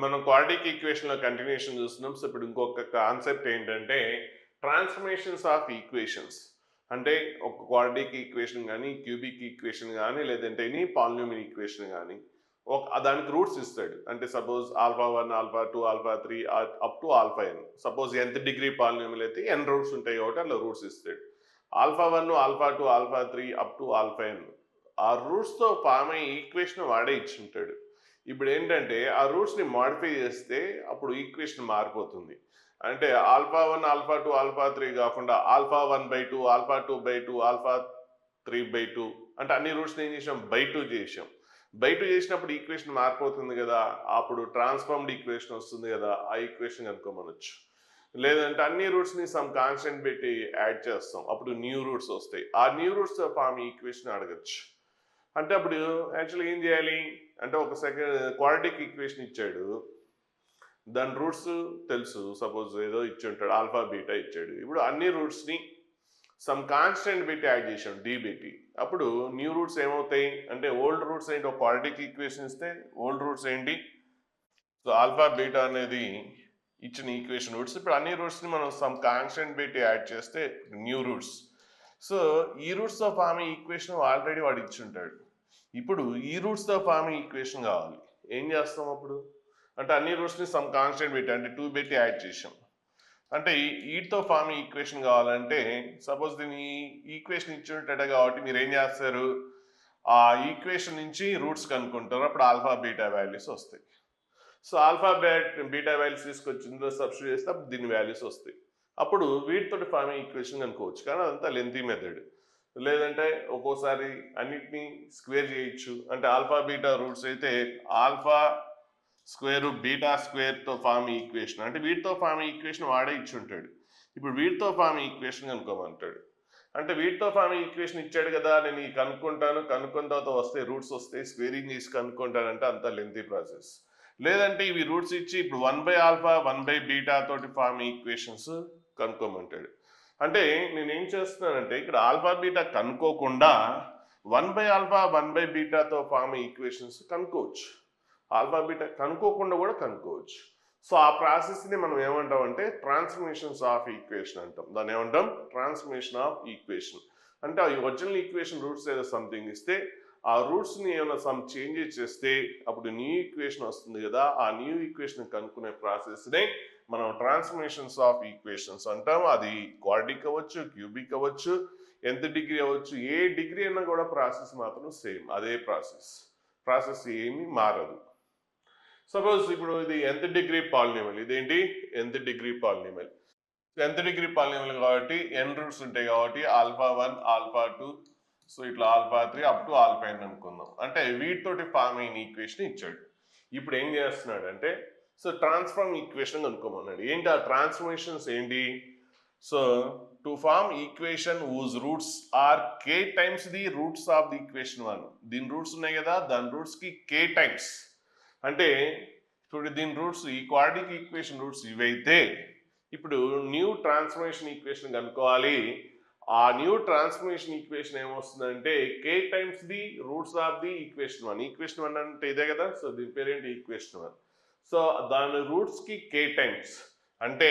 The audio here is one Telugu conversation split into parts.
మనం క్వాడ్రాటిక్ ఈక్వేషన్‌లో కంటిన్యూయేషన్ చూస్తున్నాం. సో, ఇప్పుడు ఇంకొక కాన్సెప్ట్ ఏంటంటే, ట్రాన్స్‌ఫర్మేషన్స్ ఆఫ్ ఈక్వేషన్స్. అంటే ఒక క్వాడ్రాటిక్ ఈక్వేషన్ గాని, క్యూబిక్ ఈక్వేషన్ గాని, లేదంటే ఎనీ పాలినామియల్ ఈక్వేషన్ గాని, దానికి రూట్స్ ఇస్తాడు. అంటే suppose alpha 1, alpha 2, alpha 3 up to alpha n. Suppose nth degree polynomial అయితే n రూట్స్ ఉంటాయి కాబట్టి అట్లా రూట్స్ ఇస్తాడు. Alpha 1, alpha 2, alpha 3 up to alpha n. ఆ రూట్స్‌తో ఫార్మ్ అయ్యే ఈక్వేషన్ వాడే ఇచ్చుంటాడు. ఇప్పుడేంటంటే ఆ రూట్స్‌ని మోడిఫై చేస్తే అప్పుడు ఈక్వేషన్ మారిపోతుంది. అంటే ఆల్ఫా 1, ఆల్ఫా 2, ఆల్ఫా 3 కాకుండా ఆల్ఫా 1/2, ఆల్ఫా 2/2, ఆల్ఫా 3/2 అంటే అన్ని రూట్స్‌ని ఏం చేసాం? బై 2 చేసాం. బై 2 చేసినప్పుడు ఈక్వేషన్ మారిపోతుంది కదా! అప్పుడు ట్రాన్స్‌ఫార్మ్డ్ ఈక్వేషన్ వస్తుంది కదా! ఆ ఈక్వేషన్ కనుక్కోమనొచ్చు. లేదంటే అన్ని రూట్స్‌ని సమ్ కాన్స్టెంట్ పెట్టి యాడ్ చేస్తాం. అప్పుడు న్యూ రూట్స్ వస్తాయి. ఆ న్యూ రూట్స్‌తో ఫార్మ్ ఈక్వేషన్ అడగొచ్చు. అంటే అప్పుడు యాక్చువల్‌గా ఏం చేయాలి? అంటే ఒక క్వాడ్రాటిక్ ఈక్వేషన్ ఇచ్చాడు. దాని రూట్స్ తెలుసు. సపోజ్ ఏదో ఇచ్చుంటాడు. ఆల్ఫా, బీటా ఇచ్చాడు. ఇప్పుడు అన్ని రూట్స్‌ని సమ్ కాన్స్టెంట్ పెట్టి యాడ్ చేసాం. డి పెట్టి. అప్పుడు న్యూ రూట్స్ ఏమవుతాయి? అంటే ఓల్డ్ రూట్స్ ఏంటి? ఒక క్వాడ్రాటిక్ ఈక్వేషన్ ఇస్తే ఓల్డ్ రూట్స్ ఏంటి? సో, ఆల్ఫా, బీటా అనేది ఇచ్చిన ఈక్వేషన్ రూట్స్. ఇప్పుడు అన్ని రూట్స్‌ని మనం సమ్ కాన్స్టెంట్ పెట్టి యాడ్ చేస్తే న్యూ రూట్స్. సో, ఈ రూట్స్‌తో ఫార్మ్ అయ్యే ఈక్వేషన్ ఆల్రెడీ వాడు ఇచ్చుంటాడు. ఇప్పుడు ఈ రూట్స్‌తో ఫార్మ్ అయ్యే ఈక్వేషన్ కావాలి. ఏం చేస్తాం అప్పుడు? అంటే అన్ని రూట్స్‌ని సమ్ కాన్స్టెంట్ పెట్టి అంటే 2 పెట్టి యాడ్ చేసాం. అంటే ఈటితో ఫార్మ్ అయ్యే ఈక్వేషన్ కావాలంటే సపోజ్ దీని ఈక్వేషన్ ఇచ్చుంటాడు కాబట్టి మీరేం చేస్తారు? ఆ ఈక్వేషన్ నుంచి రూట్స్ కనుక్కుంటారు. అప్పుడు ఆల్ఫా, బీటా వాల్యూస్ వస్తాయి. సో, ఆల్ఫా, బీటా వాల్యూస్ తీసుకొచ్చి ఇందులో సబ్స్టిట్యూట్ చేస్తే అప్పుడు దీని వాల్యూస్ వస్తాయి. అప్పుడు వీటితోటి ఫార్మ్ అయ్యే ఈక్వేషన్ కనుక్కోవచ్చు. కానీ అదంతా లెంతీ మెథడ్. లేదంటే ఒక్కోసారి అన్నిటిని స్క్వేర్ చేయొచ్చు. అంటే ఆల్ఫా, బీటా రూట్స్ అయితే ఆల్ఫా స్క్వేరు, బీటా స్క్వేర్‌తో ఫార్మ్ ఈక్వేషన్. అంటే వీటితో ఫార్మ్ ఈక్వేషన్ వాడే ఇచ్చుంటాడు. ఇప్పుడు వీటితో ఫార్మ్ ఈక్వేషన్ కనుక్కోమంటాడు. అంటే వీటితో ఫార్మ్ ఈక్వేషన్ ఇచ్చాడు కదా! నేను ఈ కనుక్కుంటాను. కనుక్కున్న తర్వాత వస్తాయి రూట్స్ వస్తాయి. స్క్వేరింగ్ చేసి కనుక్కుంటానంటే అంత లెంతీ ప్రాసెస్. లేదంటే ఇవి రూట్స్ ఇచ్చి ఇప్పుడు 1/ఆల్ఫా, 1/బీటా తోటి ఫార్మ్ ఈక్వేషన్స్ కనుక్కోమంటాడు. అంటే నేనేం చేస్తున్నానంటే ఇక్కడ ఆల్ఫా, బీటా కనుక్కోకుండా 1/ఆల్ఫా, 1/బీటాతో ఫార్మ్ ఈక్వేషన్స్ కనుక్కోవచ్చు. ఆల్ఫా, బీటా కనుక్కోకుండా కూడా కనుక్కోవచ్చు. సో, ఆ ప్రాసెస్‌ని మనం ఏమంటామంటే ట్రాన్స్‌ఫర్మేషన్స్ ఆఫ్ ఈక్వేషన్ అంటాం. దాన్ని ఏమంటాం? Transformation of equation. అంటే ఆ ఒరిజినల్ ఈక్వేషన్ రూట్స్ ఏదో సంథింగ్ ఇస్తే ఆ రూట్స్‌ని ఏమైనా సమ్ చేంజెస్ చేస్తే అప్పుడు న్యూ ఈక్వేషన్ వస్తుంది కదా! ఆ న్యూ ఈక్వేషన్ కనుక్కునే ప్రాసెస్‌నే మనం ట్రాన్స్‌ఫర్మేషన్స్ ఆఫ్ ఈక్వేషన్స్ అంటాం. అది క్వాడ్రాటిక్ అవ్వచ్చు, క్యూబిక్ అవ్వచ్చు, nth డిగ్రీ అవ్వచ్చు. ఏ డిగ్రీ అయినా కూడా ప్రాసెస్ మాత్రం సేమ్. అదే ప్రాసెస్. ప్రాసెస్ ఏమీ మారదు. సపోజ్ ఇప్పుడు ఇది nth డిగ్రీ పాలినామియల్. ఇదేంటి? nth degree polynomial. nth degree polynomial కాబట్టి n రూట్స్ ఉంటాయి కాబట్టి ఆల్ఫా 1, ఆల్ఫా 2 సో ఇట్లా alpha 3 up to alpha n అనుకుందాం. అంటే వీటితోటి ఫార్మ్ అయిన ఈక్వేషన్ ఇచ్చాడు. ఇప్పుడు ఏం చేస్తున్నాడు అంటే సో ట్రాన్స్ఫార్మ్ ఈక్వేషన్ కనుక్కోమన్నాడు. ఏంటి ఆ ట్రాన్స్ఫర్మేషన్స్ ఏంటి? So to form equation whose roots are k times the roots of the equation 1. దీని రూట్స్ ఉన్నాయి కదా! దాని రూట్స్ కి k టైమ్స్. అంటే ఇప్పుడు దీని రూట్స్ ఈ క్వాడ్రాటిక్ ఈక్వేషన్ రూట్స్ ఇవైతే ఇప్పుడు న్యూ ట్రాన్స్ఫర్మేషన్ ఈక్వేషన్ కనుక్కోవాలి. ఆ న్యూ ట్రాన్స్ఫర్మేషన్ ఈక్వేషన్ ఏమొస్తుందంటే k times the roots of the equation 1. Equation 1 అంటే ఇదే కదా! సో దీని పేరేంటి? ఈక్వేషన్ 1. సో దాని రూట్స్ కి k టైమ్స్. అంటే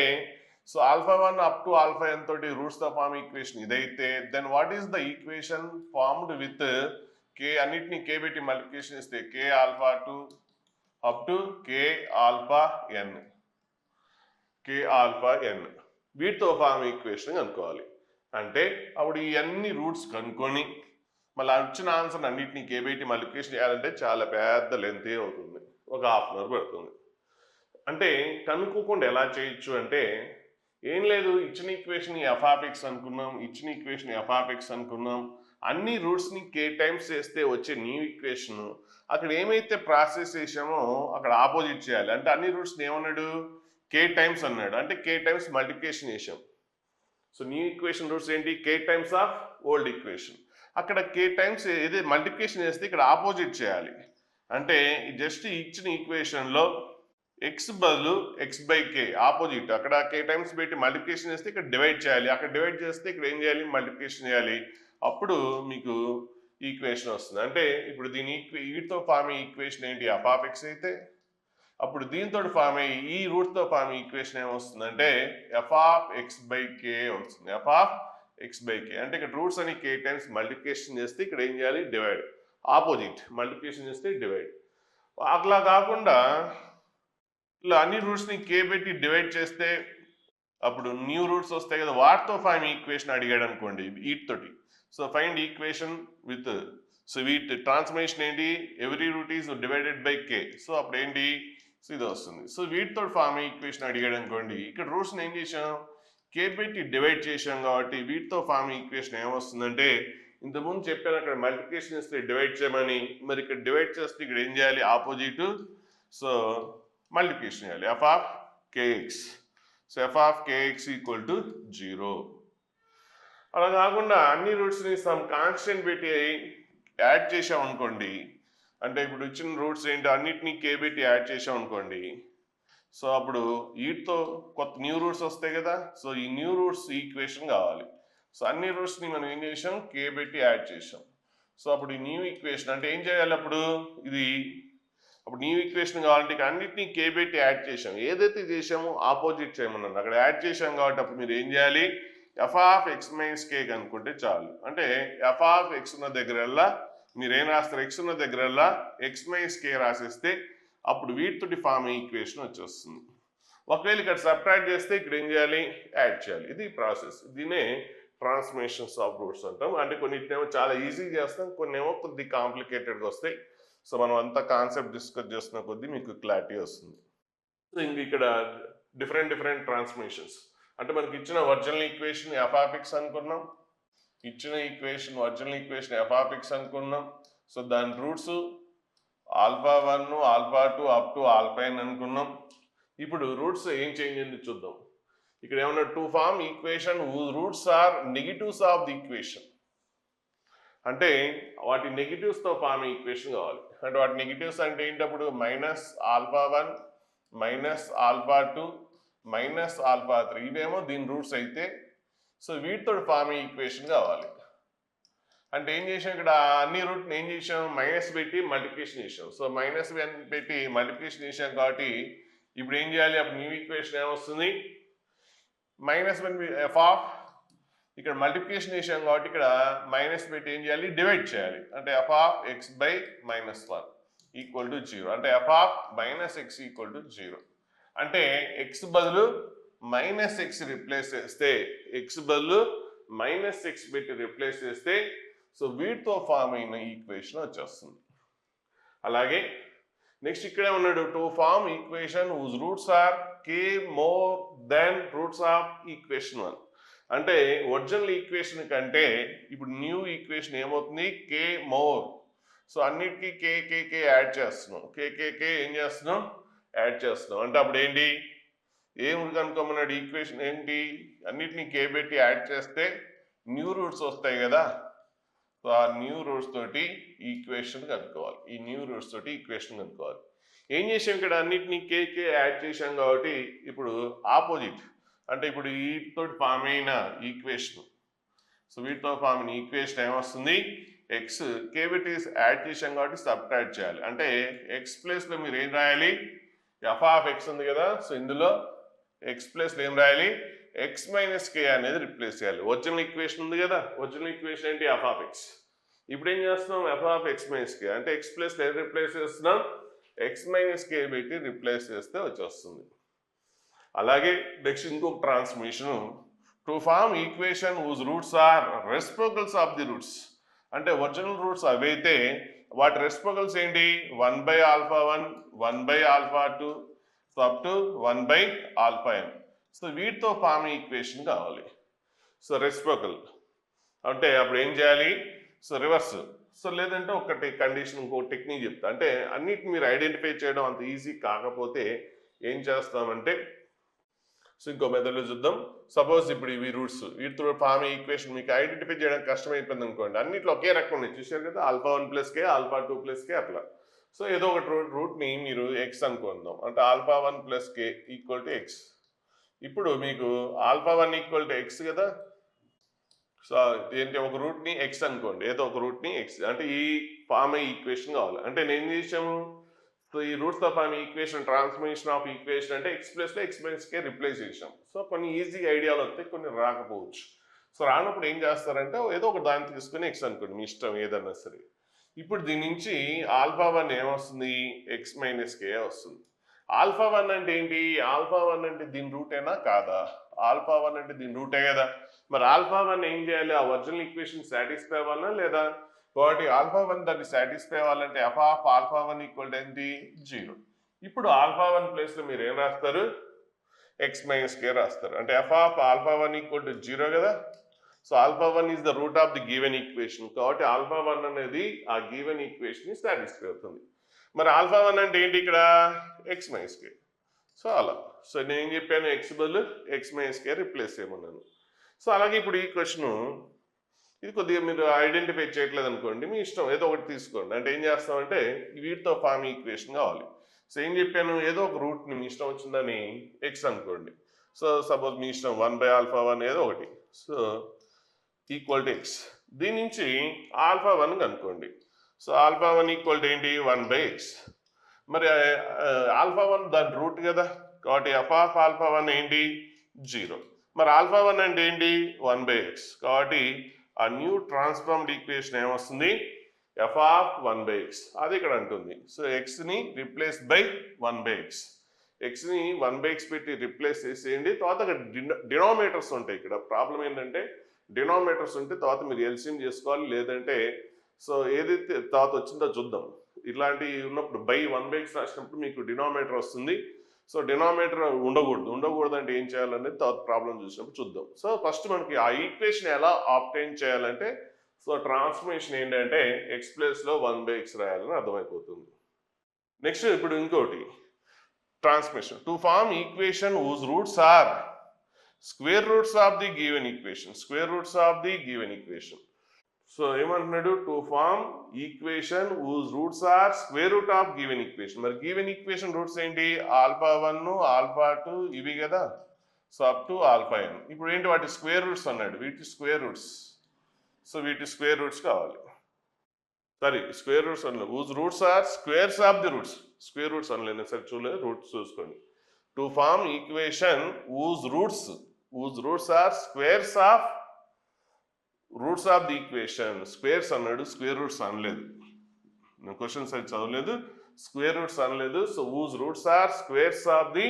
so alpha 1 up to alpha n తోటి రూట్స్ తో ఫార్మ్ ఈక్వేషన్ ఇదైతే then what is the equation formed with k అన్నిటిని k పెట్టి మల్టిప్లికేషన్ ఇస్తే k alpha 2 up to k alpha n. k alpha n. వీటితో ఫార్మ్ ఈక్వేషన్ కనుక్కోవాలి. అంటే అప్పుడు ఈ అన్ని రూట్స్ కనుక్కొని మళ్ళీ వచ్చిన ఆన్సర్ అన్నిటిని k పెట్టి మల్టిప్లికేషన్ చేయాలంటే చాలా పెద్ద లెంతీ అవుతుంది. ఒక హాఫ్ అన్ అవర్ పడుతుంది. అంటే కనుక్కోకుండా ఎలా చేయొచ్చు అంటే ఏం లేదు ఇచ్చిన ఈక్వేషన్ ఎఫ్ ఆఫ్ ఎక్స్ అనుకున్నాం, ఇచ్చిన ఈక్వేషన్ ఎఫ్ ఆఫ్ ఎక్స్ అనుకున్నాం. అన్ని రూట్స్ని k టైమ్స్ చేస్తే వచ్చే న్యూ ఈక్వేషన్ అక్కడ ఏమైతే ప్రాసెస్ చేసామో అక్కడ ఆపోజిట్ చేయాలి. అంటే అన్ని రూట్స్ని ఏమన్నాడు? k టైమ్స్ అన్నాడు. అంటే k టైమ్స్ మల్టిప్లికేషన్ చేసాం. సో న్యూ ఈక్వేషన్ రూట్స్ ఏంటి? k times of old equation. అక్కడ k టైమ్స్ ఏదే మల్టిప్లికేషన్ చేస్తే ఇక్కడ ఆపోజిట్ చేయాలి. అంటే జస్ట్ ఇచ్చిన ఈక్వేషన్లో ఎక్స్ బదులు x/k ఆపోజిట్. అక్కడ k టైమ్స్ పెట్టి మల్టిప్లికేషన్ చేస్తే ఇక్కడ డివైడ్ చేయాలి. అక్కడ డివైడ్ చేస్తే ఇక్కడ ఏం చేయాలి? మల్టిప్లికేషన్ చేయాలి. అప్పుడు మీకు ఈక్వేషన్ వస్తుంది. అంటే ఇప్పుడు దీని వీటితో ఫార్మ్ ఈక్వేషన్ ఏంటి? ఎఫ్ ఆఫ్ ఎక్స్ అయితే అప్పుడు దీంతో ఫామ్ అయ్యి ఈ రూట్తో ఫామ్ ఈక్వేషన్ ఏమొస్తుందంటే F of X by K వస్తుంది. ఎఫ్ ఆఫ్ ఎక్స్ బై కే అంటే ఇక్కడ రూట్స్ అని కే టైమ్స్ మల్టిప్లికేషన్ చేస్తే ఇక్కడ ఏం చేయాలి డివైడ్, ఆపోజిట్ మల్టిప్లికేషన్ చేస్తే డివైడ్. అట్లా కాకుండా ఇలా అన్ని రూట్స్ని కే పెట్టి డివైడ్ చేస్తే అప్పుడు న్యూ రూట్స్ వస్తాయి కదా, వాటితో ఫైన్ ఈక్వేషన్ అడిగాడు అనుకోండి వీటితోటి. So find equation with, so వీటి ట్రాన్స్ఫర్మేషన్ ఏంటి, every root is divided by K. So అప్పుడు ఏంటి, సో ఇది వస్తుంది. సో వీటితో ఫామ్ ఈక్వేషన్ అడిగాడు అనుకోండి, ఇక్కడ రూట్స్ని ఏం చేసాం కే పెట్టి డివైడ్ చేసాం కాబట్టి వీటితో ఫామ్ ఈక్వేషన్ ఏమొస్తుందంటే, ఇంతకుముందు చెప్పాను అక్కడ మల్టిప్లికేషన్ చేస్తే డివైడ్ చేయమని, మరి ఇక్కడ డివైడ్ చేస్తే ఇక్కడ ఏం చేయాలి ఆపోజిట్, సో మల్టిప్లికేషన్ చేయాలి f of kx. So f of kx equal to 0. అలా కాకుండా అన్ని రూట్స్ని సమ్ కాన్స్టెంట్ పెట్టి యాడ్ చేసాం అనుకోండి, అంటే ఇప్పుడు ఇచ్చిన రూట్స్ ఏంటి అన్నిటినీ కే పెట్టి యాడ్ చేసాం అనుకోండి, సో అప్పుడు వీటితో కొత్త న్యూ రూట్స్ వస్తాయి కదా, సో ఈ న్యూ రూట్స్ ఈక్వేషన్ కావాలి. సో అన్ని రూట్స్ని మనం ఏం చేసాం కే పెట్టి యాడ్ చేసాం. సో అప్పుడు ఈ న్యూ ఈక్వేషన్ అంటే ఏం చేయాలి అప్పుడు, ఇది అప్పుడు న్యూ ఈక్వేషన్ కావాలంటే ఇక అన్నిటినీ కే పెట్టి యాడ్ చేసాం, ఏదైతే చేసామో ఆపోజిట్ చేయమన్నాను అక్కడ యాడ్ చేసాం కాబట్టి అప్పుడు మీరు ఏం చేయాలి ఎఫ్ ఆఫ్ ఎక్స్ మైనస్ కే కనుక్కుంటే చాలు. అంటే ఎఫ్ ఆఫ్ ఎక్స్ ఉన్న దగ్గరల్లా మీరు ఏం రాస్తారు, ఎక్స్ ఉన్న దగ్గరల్లా ఎక్స్ మైనస్ కే రాసేస్తే అప్పుడు వీటితోటి ఫామ్ ఈక్వేషన్ వచ్చేస్తుంది. ఒకవేళ ఇక్కడ సబ్ట్రాక్ట్ చేస్తే ఇక్కడ ఏం చేయాలి యాడ్ చేయాలి. ఇది ప్రాసెస్, దీనే ట్రాన్స్ఫర్మేషన్స్ ఆఫ్ రూట్స్ అంటాం. అంటే కొన్నిటినేమో చాలా ఈజీగా చేస్తాం, కొన్ని ఏమో కొద్ది కాంప్లికేటెడ్గా వస్తాయి. సో మనం అంతా కాన్సెప్ట్ డిస్కస్ చేస్తున్న కొద్దీ మీకు క్లారిటీ వస్తుంది. సో ఇంక ఇక్కడ డిఫరెంట్ ట్రాన్స్ఫర్మేషన్స్ అంటే మనకి ఇచ్చిన original equation f of X అనుకున్నాం, ఇచ్చిన equation original equation f of X అనుకున్నాం. సో దాని roots alpha 1 alpha 2 up to alpha n అనుకున్నాం. ఇప్పుడు రూట్స్ ఏం చేంజ్ అయింది చూద్దాం. ఇక్కడ ఏమన్నా to form equation whose roots are negatives of the equation, అంటే వాటి నెగిటివ్స్తో ఫార్మ్ ఈక్వేషన్ కావాలి. అంటే వాటి నెగిటివ్స్ అంటే ఏంటప్పుడు minus alpha 1 minus alpha 2 minus alpha 3 ఇవేమో దీని రూట్స్ అయితే, సో వీటితో ఫార్మ్ ఈక్వేషన్ కావాలి. అంటే ఏం చేసాం ఇక్కడ అన్ని రూట్ని ఏం చేసాం మైనస్ పెట్టి మల్టిప్లికేషన్ చేసాం. సో మైనస్ పెట్టి మల్టిప్లికేషన్ చేసాం కాబట్టి ఇప్పుడు ఏం చేయాలి అప్పుడు న్యూ ఈక్వేషన్ ఏమొస్తుంది మైనస్ ఎఫ్ ఆఫ్, ఇక్కడ మల్టిప్లికేషన్ చేసాం కాబట్టి ఇక్కడ మైనస్ పెట్టి ఏం చేయాలి డివైడ్ చేయాలి. అంటే f of X by minus 1 equal to 0. అంటే f of minus x equal to 0. అంటే ఎక్స్ బదులు మైనస్ ఎక్స్ రిప్లేస్ చేస్తే, ఎక్స్ బదులు మైనస్ ఎక్స్ పెట్టి రిప్లేస్ చేస్తే సో వీటితో ఫామ్ అయిన ఈక్వేషన్ వచ్చేస్తుంది. అలాగే నెక్స్ట్ ఇక్కడే ఉన్నాడు to form equation whose roots are k more than roots of equation 1. అంటే ఒరిజినల్ ఈక్వేషన్ కంటే ఇప్పుడు న్యూ ఈక్వేషన్ ఏమవుతుంది కే మోర్. సో అన్నిటికీ కే కే కే యాడ్ చేస్తున్నాం, కే కే కే ఏం చేస్తున్నాం యాడ్ చేస్తున్నాం. అంటే అప్పుడు ఏంటి ఏం కనుక్కోమన్నాడు ఈక్వేషన్ ఏంటి, అన్నిటినీ కే పెట్టి యాడ్ చేస్తే న్యూ రూట్స్ వస్తాయి కదా, సో ఆ న్యూ రూట్స్ తోటి ఈక్వేషన్ కనుక్కోవాలి. ఈ న్యూ రూట్స్ తోటి ఈక్వేషన్ కనుక్కోవాలి. ఏం చేసాం ఇక్కడ అన్నిటినీ కే కే యాడ్ చేసాం కాబట్టి ఇప్పుడు ఆపోజిట్ అంటే ఇప్పుడు వీటితో ఫామ్ అయిన ఈక్వేషన్, సో వీటితో ఫామ్ అయిన ఈక్వేషన్ ఏమొస్తుంది ఎక్స్ కే పెట్టి యాడ్ చేసాం కాబట్టి సబ్ట్రాక్ట్ చేయాలి. అంటే ఎక్స్ ప్లేస్లో మీరు ఏం రాయాలి ఎఫ్ ఆఫ్ ఎక్స్ ఉంది కదా, సో ఇందులో ఎక్స్ ప్లేస్లో ఏం రాయాలి ఎక్స్ మైనస్ కే అనేది రిప్లేస్ చేయాలి. ఒరిజినల్ ఈక్వేషన్ ఉంది కదా, ఒరిజినల్ ఈక్వేషన్ ఏంటి ఎఫ్ ఆఫ్ ఎక్స్. ఇప్పుడు ఏం చేస్తున్నాం f of x minus k అంటే ఎక్స్ ప్లస్ ఏది రిప్లేస్ చేస్తున్నాం ఎక్స్ మైనస్ కే పెట్టి రిప్లేస్ చేస్తే వచ్చేస్తుంది. అలాగే నెక్స్ట్ ఇంకొక transformation to form equation whose roots are reciprocals of the roots. అంటే ఒరిజినల్ రూట్స్ అవైతే వాటి రెసిప్రోకల్స్ ఏంటి 1 by alpha 1 1 by alpha 2 so up to 1 by alpha n. So వీటితో ఫార్మ్ ఈక్వేషన్ కావాలి. సో రెసిప్రోకల్ అంటే అప్పుడు ఏం చేయాలి సో రివర్స్. సో లేదంటే ఒకటి కండిషన్ ఇంకో టెక్నిక్ చెప్తా, అంటే అన్నిటిని మీరు ఐడెంటిఫై చేయడం అంత ఈజీ కాకపోతే ఏం చేస్తామంటే సో ఇంకో మెథడ్లో చూద్దాం. సపోజ్ ఇప్పుడు ఇవి రూట్స్ వీటితో ఫార్మ్ ఈక్వేషన్ మీకు ఐడెంటిఫై చేయడానికి కష్టమైపోయింది అనుకోండి, అన్నిట్లో ఒకే రకం ఉన్నాయి చూసారు కదా ఆల్ఫా 1 ప్లస్ కే ఆల్ఫా 2 ప్లస్ కే అట్లా. సో ఏదో ఒక రూట్ని మీరు ఎక్స్ అనుకుందాం, అంటే alpha 1 plus K equal to X. ఇప్పుడు మీకు ఆల్ఫా 1 ఈక్వల్ టు ఎక్స్ కదా, సో ఏంటి ఒక రూట్ని ఎక్స్ అనుకోండి, ఏదో ఒక రూట్ని ఎక్స్ అంటే ఈ ఫామ్ అయ్యే ఈక్వేషన్ కావాలి. అంటే నేను ఏం చేసాము సో ఈ roots of on equation transformation of equation అంటే ఎక్స్ ప్లస్లో ఎక్స్ మైనస్కే రిప్లేస్ చేసాం. సో కొన్ని ఈజీ ఐడియాలు వస్తాయి, కొన్ని రాకపోవచ్చు. సో రానప్పుడు ఏం చేస్తారంటే ఏదో ఒక దాన్ని తీసుకుని ఎక్స్ అనుకోండి, మీ ఇష్టం ఏదన్నా సరే. ఇప్పుడు దీని నుంచి ఆల్ఫా 1 ఏమొస్తుంది, ఎక్స్ మైనస్ కే వస్తుంది. ఆల్ఫా 1 అంటే ఏంటి, ఆల్ఫా 1 అంటే దీని రూటేనా కాదా, ఆల్ఫా 1 అంటే దీని రూటే కదా. మరి ఆల్ఫా 1 ఏం చేయాలి, ఆ ఒరిజినల్ ఈక్వేషన్ సాటిస్ఫై అవ్వాలనా లేదా. కాబట్టి ఆల్ఫా 1 దాన్ని సాటిస్ఫై అవ్వాలంటే F of alpha 1 equal to ఏంటి, 0. ఇప్పుడు ఆల్ఫా 1 ప్లేస్లో మీరు ఏం రాస్తారు, ఎక్స్ మైనస్ కే రాస్తారు. అంటే f of alpha 1 equal to 0 కదా. So alpha 1 is the route of the given equation. కాబట్టి ఆల్ఫా 1 అనేది ఆ గివెన్ ఈక్వేషన్ సాటిస్ఫై అవుతుంది. మరి ఆల్ఫా 1 అంటే ఏంటి ఇక్కడ, ఎక్స్ మైనస్ కే. సో అలా. సో నేను ఏం చెప్పాను, ఎక్స్ బదులు ఎక్స్ మైనస్ కే రిప్లేస్ చేయమన్నాను. సో అలాగే ఇప్పుడు ఈ క్వశ్చన్ ఇది కొద్దిగా మీరు ఐడెంటిఫై చేయట్లేదు అనుకోండి, మీ ఇష్టం ఏదో ఒకటి తీసుకోండి. అంటే ఏం చేస్తామంటే వీటితో ఫామ్ ఈక్వేషన్ కావాలి. సో ఏం చెప్పాను, ఏదో ఒక రూట్ని మీ ఇష్టం వచ్చిందని ఎక్స్ అనుకోండి. సో సపోజ్ మీ ఇష్టం 1/ఆల్ఫా 1 ఏదో ఒకటి. So equal to X. దీని నుంచి ఆల్ఫా 1 కనుక్కోండి. సో ఆల్ఫా 1 ఈక్వల్ టు ఏంటి, 1/x. మరి ఆల్ఫా 1 దాని రూట్ కదా, కాబట్టి ఎఫ్ ఆఫ్ ఆల్ఫా 1 ఏంటి, 0. మరి ఆల్ఫా 1 అంటే ఏంటి, 1/x. కాబట్టి ఆ న్యూ ట్రాన్స్ఫార్మ్డ్ ఈక్వేషన్ ఏమొస్తుంది, ఎఫ్ ఆఫ్ 1/x అది ఇక్కడ అంటుంది. సో ఎక్స్ని రిప్లేస్ బై 1/x. ఎక్స్ని 1/x పెట్టి రిప్లేస్ చేసేయండి. తర్వాత డినామినేటర్స్ ఉంటాయి. ఇక్కడ ప్రాబ్లం ఏంటంటే డినామినేటర్స్ ఉంటే తర్వాత మీరు ఎల్సిఎం చేసుకోవాలి, లేదంటే సో ఏదైతే తర్వాత వచ్చిందో చూద్దాం. ఇలాంటివి ఉన్నప్పుడు బై 1/x రాసినప్పుడు మీకు డినామినేటర్ వస్తుంది. సో డినామినేటర్ ఉండకూడదు అంటే ఏం చేయాలనేది తర్వాత ప్రాబ్లం చూసినప్పుడు చూద్దాం. సో ఫస్ట్ మనకి ఆ ఈక్వేషన్ ఎలా ఆబ్టైన్ చేయాలంటే, సో ట్రాన్స్ఫర్మేషన్ ఏంటంటే ఎక్స్ ప్లేస్లో 1/x రాయాలని అర్థమైపోతుంది. నెక్స్ట్ ఇప్పుడు ఇంకోటి transformation to form equation whose roots are square roots of the given equation. So ఏమంటున్నాడు, to form equation whose roots are square root of given equation. మరి గివెన్ ఈక్వేషన్ రూట్స్ ఏంటి, ఆల్ఫా 1 ఆల్ఫా 2 ఇవి కదా. So up to alpha n. ఇప్పుడు ఏంటి వాటి స్క్వేర్ రూట్స్ అన్నాడు, వీటి స్క్వేర్ రూట్స్. సో వీటి స్క్వేర్ రూట్స్ కావాలి. సారీ స్క్వేర్ రూట్స్ అనలేదు, whose roots are squares of the roots. Square roots అనలేదు, సరే చూడలేదు, రూట్స్ చూసుకోండి. To form equation whose roots are squares of roots of the equation. Squares అన్నాడు, స్క్వేర్ రూట్స్ అనలేదు. నేను క్వశ్చన్ సరి చదవలేదు, స్క్వేర్ రూట్స్ అనలేదు. So whose roots are squares of the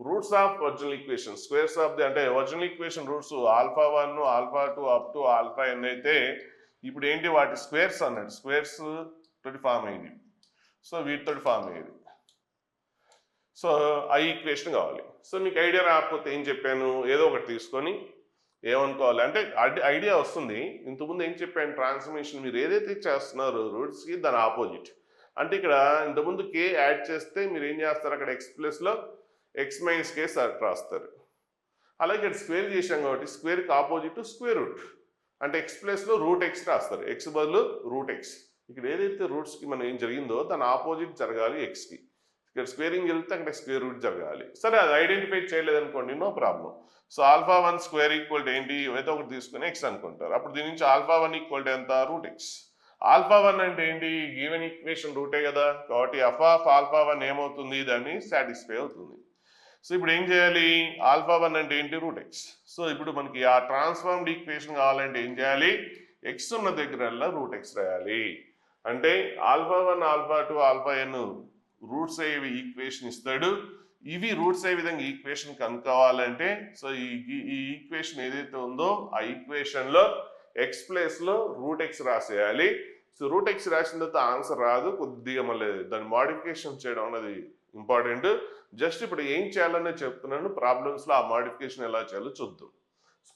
roots of original equation. Squares of the అంటే original equation roots alpha 1 alpha 2 up to alpha n అయితే ఇప్పుడు ఏంటి వాటి స్క్వేర్స్ అన్నాడు, స్క్వేర్స్ తోటి ఫామ్ అయింది. సో వీటితో ఫామ్ అయ్యేది. సో ఆ ఈక్వేషన్ కావాలి. సో మీకు ఐడియా రాకపోతే ఏం చెప్పాను, ఏదో ఒకటి తీసుకొని ఏమనుకోవాలి అంటే ఐడియా వస్తుంది. ఇంతకుముందు ఏం చెప్పాను, ట్రాన్స్ఫర్మేషన్ మీరు ఏదైతే చేస్తున్నారో రూట్స్కి దాని ఆపోజిట్. అంటే ఇక్కడ ఇంతకుముందు కే యాడ్ చేస్తే మీరు ఏం చేస్తారు, అక్కడ ఎక్స్ ప్లస్లో ఎక్స్ మైనస్ కే రాస్తారు. అలాగే ఇక్కడ స్క్వేర్ చేశాం కాబట్టి స్క్వేర్కి ఆపోజిట్ స్క్వేర్ రూట్. అంటే ఎక్స్ ప్లస్లో రూట్ ఎక్స్ రాస్తారు, ఎక్స్ బదులు రూట్ ఎక్స్. ఇక్కడ ఏదైతే రూట్స్కి మనం ఏం జరిగిందో దాని ఆపోజిట్ జరగాలి ఎక్స్కి. ఇక్కడ స్క్వేరింగ్ జరిగితే అక్కడ స్క్వేర్ రూట్ జరగాలి. సరే అది ఐడెంటిఫై చేయలేదనుకోండి, no problem. So alpha 1 square equal to ఏంటి, ఏదో ఒకటి తీసుకుని ఎక్స్ అనుకుంటారు. అప్పుడు దీని నుంచి ఆల్ఫా 1 ఈక్వల్ టు ఎంత, రూట్ ఎక్స్. ఆల్ఫా 1 అంటే ఏంటి, గివెన్ ఈక్వేషన్ రూటే కదా. కాబట్టి ఎఫ్ ఆఫ్ ఆల్ఫా 1 ఏమవుతుంది, దాన్ని సాటిస్ఫై అవుతుంది. సో ఇప్పుడు ఏం చేయాలి, ఆల్ఫా 1 అంటే ఏంటి, రూట్ ఎక్స్. సో ఇప్పుడు మనకి ఆ ట్రాన్స్ఫార్మ్డ్ ఈక్వేషన్ కావాలంటే ఏం చేయాలి, ఎక్స్ ఉన్న దగ్గరల్లా రూట్ ఎక్స్ రాయాలి. అంటే alpha 1 alpha 2 alpha n roots అయ్యేవి ఈక్వేషన్ ఇస్తాడు. ఇవి రూట్స్ అయ్యే విధంగా ఈక్వేషన్ కనుక్కోవాలంటే సో ఈ ఈక్వేషన్ ఏదైతే ఉందో ఆ ఈక్వేషన్లో ఎక్స్ ప్లేస్లో రూట్ ఎక్స్ రాసేయాలి. సో రూట్ ఎక్స్ రాసిన తర్వాత ఆన్సర్ రాదు, కొద్దిగా మళ్ళీ దాన్ని మాడిఫికేషన్ చేయడం అనేది ఇంపార్టెంట్. జస్ట్ ఇప్పుడు ఏం చేయాలనే చెప్తున్నాను, ప్రాబ్లమ్స్లో ఆ మాడిఫికేషన్ ఎలా చేయాలో చూద్దాం.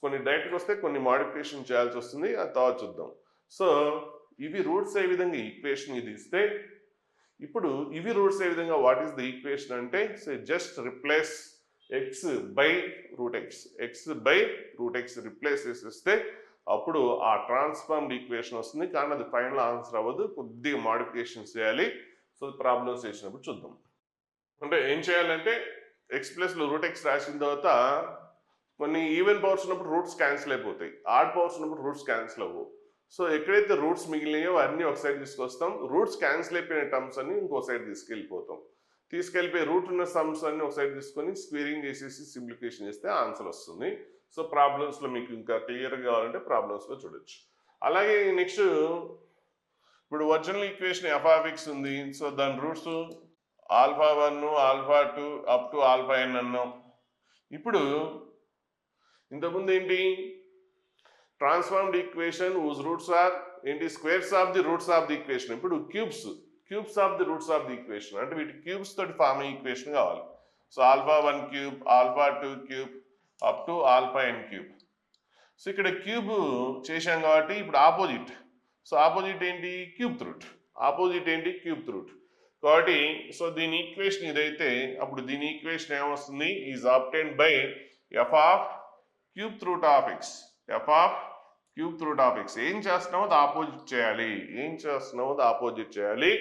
కొన్ని డైరెక్ట్గా వస్తే కొన్ని మాడిఫికేషన్ చేయాల్సి వస్తుంది, అది తర్వాత చూద్దాం. సో ఇవి రూట్స్ అయ్యే విధంగా ఈక్వేషన్ ఇది ఇస్తే, ఇప్పుడు ఇవి రూట్స్ ఏ విధంగా వాట్ ఈస్ ద ఈక్వేషన్ అంటే so just replace X by root x replace చేసేస్తే అప్పుడు ఆ ట్రాన్స్ఫార్మ్డ్ ఈక్వేషన్ వస్తుంది. కానీ అది ఫైనల్ ఆన్సర్ అవ్వదు, కొద్దిగా మాడిఫికేషన్స్ చేయాలి. సో ప్రాబ్లమ్స్ చేసినప్పుడు చూద్దాం. అంటే ఏం చేయాలంటే ఎక్స్ ప్లస్లో రూట్ ఎక్స్ రాసిన తర్వాత కొన్ని ఈవెన్ పవర్స్ ఉన్నప్పుడు రూట్స్ క్యాన్సిల్ అయిపోతాయి, ఆడ్ పవర్స్ ఉన్నప్పుడు రూట్స్ క్యాన్సిల్ అవ్వవు. సో ఎక్కడైతే రూట్స్ మిగిలినాయో అన్నీ ఒక సైడ్ తీసుకొస్తాం, రూట్స్ క్యాన్సిల్ అయిపోయిన టర్మ్స్ అన్ని ఇంకో సైడ్ తీసుకెళ్ళిపోతాం. తీసుకెళ్ళిపోయి రూట్ ఉన్న సమ్స్ అన్ని ఒక సైడ్ తీసుకొని స్క్వేరింగ్ చేసేసి సింప్లిఫికేషన్ చేస్తే ఆన్సర్ వస్తుంది. సో ప్రాబ్లమ్స్లో మీకు ఇంకా క్లియర్గా కావాలంటే ప్రాబ్లమ్స్లో చూడొచ్చు. అలాగే నెక్స్ట్ ఇప్పుడు original equation f of x ఉంది. సో దాని roots alpha 1 alpha 2 up to alpha n అన్నాం. ఇప్పుడు ఇంతకుముందు ఏంటి transformed equation whose roots are ఏంటి squares of the roots of the equation. ఇప్పుడు cubes of the roots of the equation అంటే వీటి క్యూబ్స్ తోటి ఫామ్ అయ్యే ఈక్వేషన్ కావాలి. So alpha 1 cube alpha 2 cube up to alpha n cube. So ఇక్కడ క్యూబ్ చేశాం కాబట్టి ఇప్పుడు ఆపోజిట్. సో ఆపోజిట్ ఏంటి క్యూబ్ రూట్. ఆపోజిట్ ఏంటి క్యూబ్ రూట్ కాబట్టి సో దీని ఈక్వేషన్ ఇదైతే అప్పుడు దీని ఈక్వేషన్ ఏమొస్తుంది is obtained by f of cube root of x. F of cube root of x. ఏం చేస్తున్నామో అది ఆపోజిట్ చేయాలి.